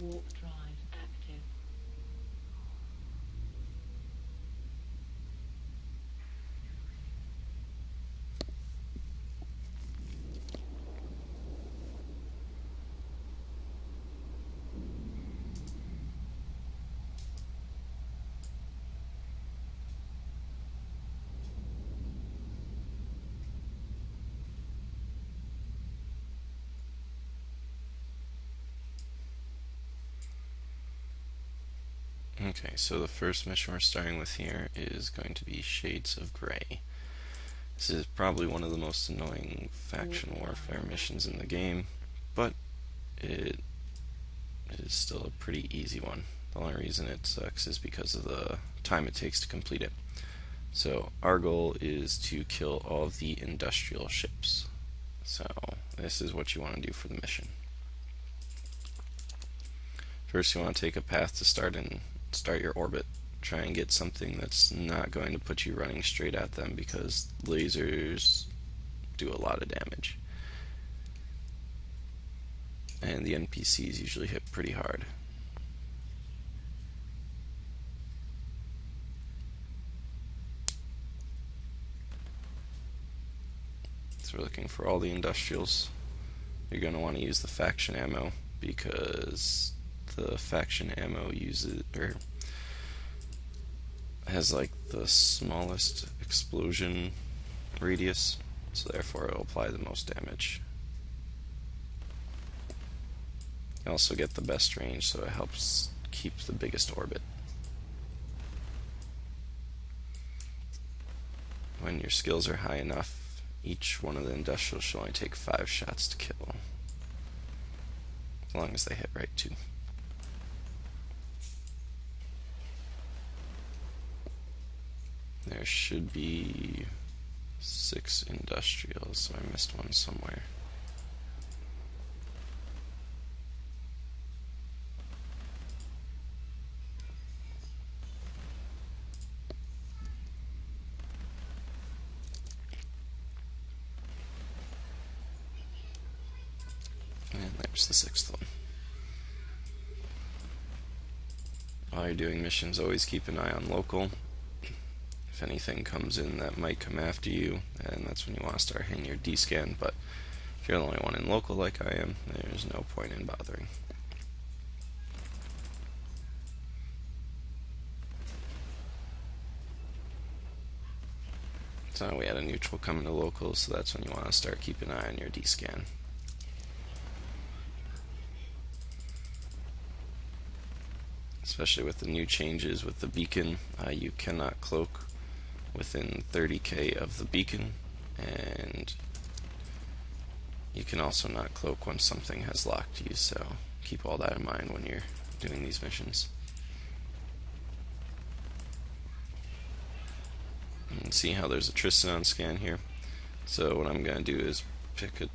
Warp drive active. Okay, so the first mission we're starting with here is going to be Shades of Grey. This is probably one of the most annoying faction warfare missions in the game, but it is still a pretty easy one. The only reason it sucks is because of the time it takes to complete it. So our goal is to kill all of the industrial ships. So this is what you want to do for the mission. First, you want to take a path to start your orbit. Try and get something that's not going to put you running straight at them, because lasers do a lot of damage. And the NPCs usually hit pretty hard. So we're looking for all the industrials. You're going to want to use the faction ammo, because the faction ammo has like the smallest explosion radius, so therefore it will apply the most damage. You also get the best range, so it helps keep the biggest orbit. When your skills are high enough, each one of the industrials should only take 5 shots to kill, as long as they hit right too. There should be 6 industrials, so I missed one somewhere. And there's the 6th one. While you're doing missions, always keep an eye on local. If anything comes in that might come after you, and that's when you want to start hitting your D-scan, but if you're the only one in local like I am, there's no point in bothering. So we had a neutral coming to local, so that's when you want to start keeping an eye on your D-scan. Especially with the new changes with the beacon, you cannot cloak within 30k of the beacon, and you can also not cloak when something has locked you, so keep all that in mind when you're doing these missions. And see how there's a Tristan on scan here. So what I'm going to do is pick a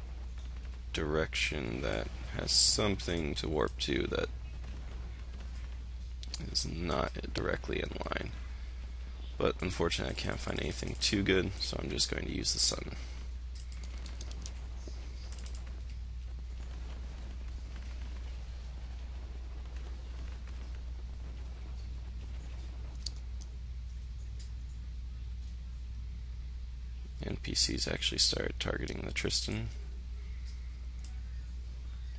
direction that has something to warp to that is not directly in line. But unfortunately I can't find anything too good, so I'm just going to use the sun. NPCs actually start targeting the Tristan,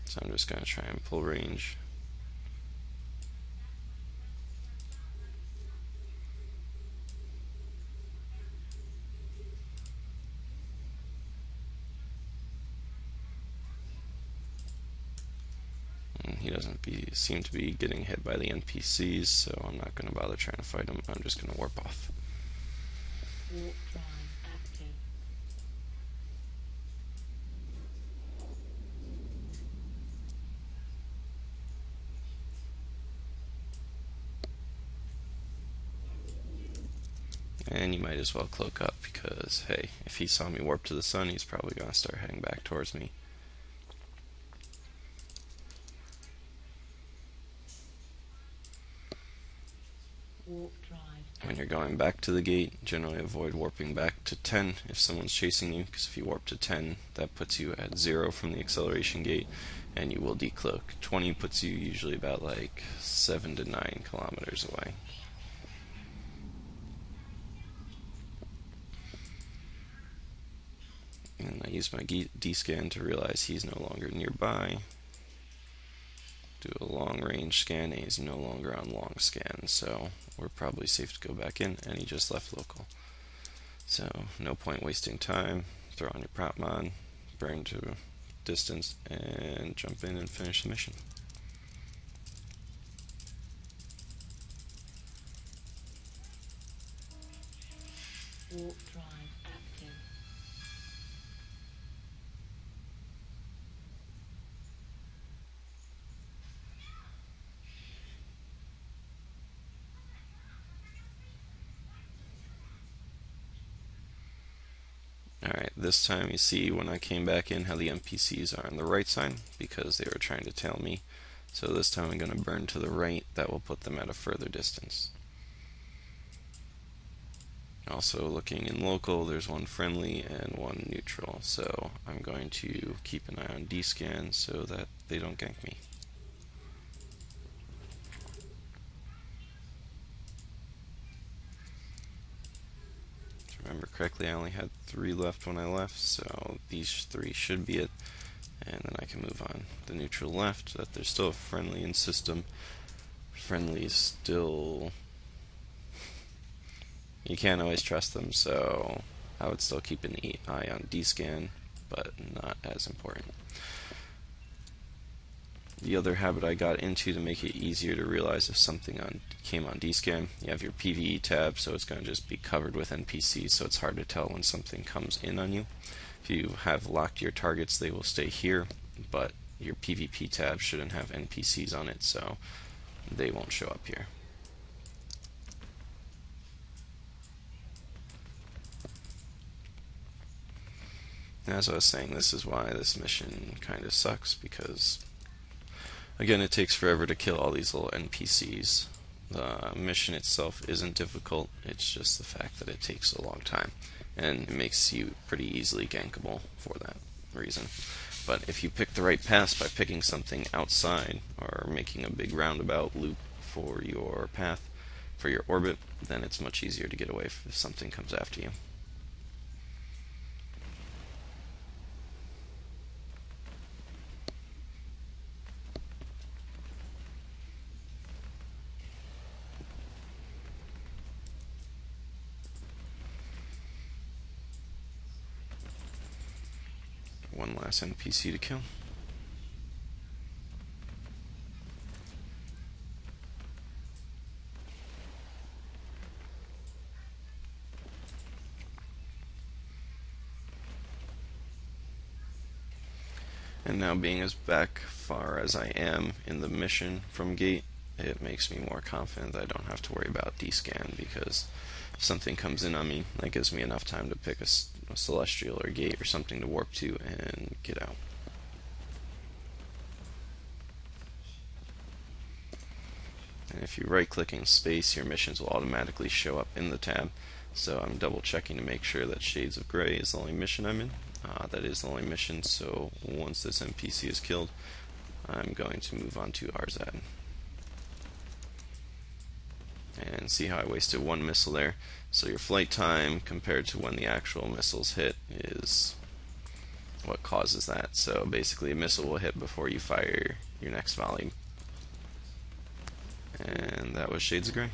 so I'm just going to try and pull range. He doesn't seem to be getting hit by the NPCs, so I'm not going to bother trying to fight him. I'm just going to warp off. Warp drive active. And you might as well cloak up, because, hey, if he saw me warp to the sun, he's probably going to start heading back towards me. Warp drive. When you're going back to the gate, generally avoid warping back to 10 if someone's chasing you, because if you warp to 10, that puts you at 0 from the acceleration gate, and you will decloak. 20 puts you usually about like 7 to 9 kilometers away. And I use my D-scan to realize he's no longer nearby. Do a long range scan, and he's no longer on long scan, so we're probably safe to go back in, and he just left local. So no point wasting time. Throw on your prop mod, burn to distance, and jump in and finish the mission. Warp drive active. Alright, this time you see when I came back in how the NPCs are on the right side because they were trying to tail me. So this time I'm going to burn to the right. That will put them at a further distance. Also looking in local, there's one friendly and one neutral. So I'm going to keep an eye on D-scan so that they don't gank me. Remember correctly, I only had 3 left when I left, so these 3 should be it, and then I can move on. The neutral left, that there's still a friendly in system. Friendly is still... you can't always trust them, so I would still keep an eye on D-scan, but not as important. The other habit I got into to make it easier to realize if something came on D-scan, you have your PvE tab, so it's going to just be covered with NPCs, so it's hard to tell when something comes in on you. If you have locked your targets, they will stay here, but your PvP tab shouldn't have NPCs on it, so they won't show up here. As I was saying, this is why this mission kind of sucks, because again, it takes forever to kill all these little NPCs. The mission itself isn't difficult, it's just the fact that it takes a long time, and it makes you pretty easily gankable for that reason. But if you pick the right path by picking something outside, or making a big roundabout loop for your path, for your orbit, then it's much easier to get away if something comes after you. One last NPC to kill. And now, being as back far as I am in the mission from gate, it makes me more confident that I don't have to worry about D-scan, because if something comes in on me, that gives me enough time to pick a celestial or gate or something to warp to and get out. And if you right click in space, your missions will automatically show up in the tab. So I'm double checking to make sure that Shades of Grey is the only mission I'm in. That is the only mission, so once this NPC is killed, I'm going to move on to RZ. And see how I wasted 1 missile there. So your flight time compared to when the actual missiles hit is what causes that. So basically a missile will hit before you fire your next volley. And that was Shades of Grey.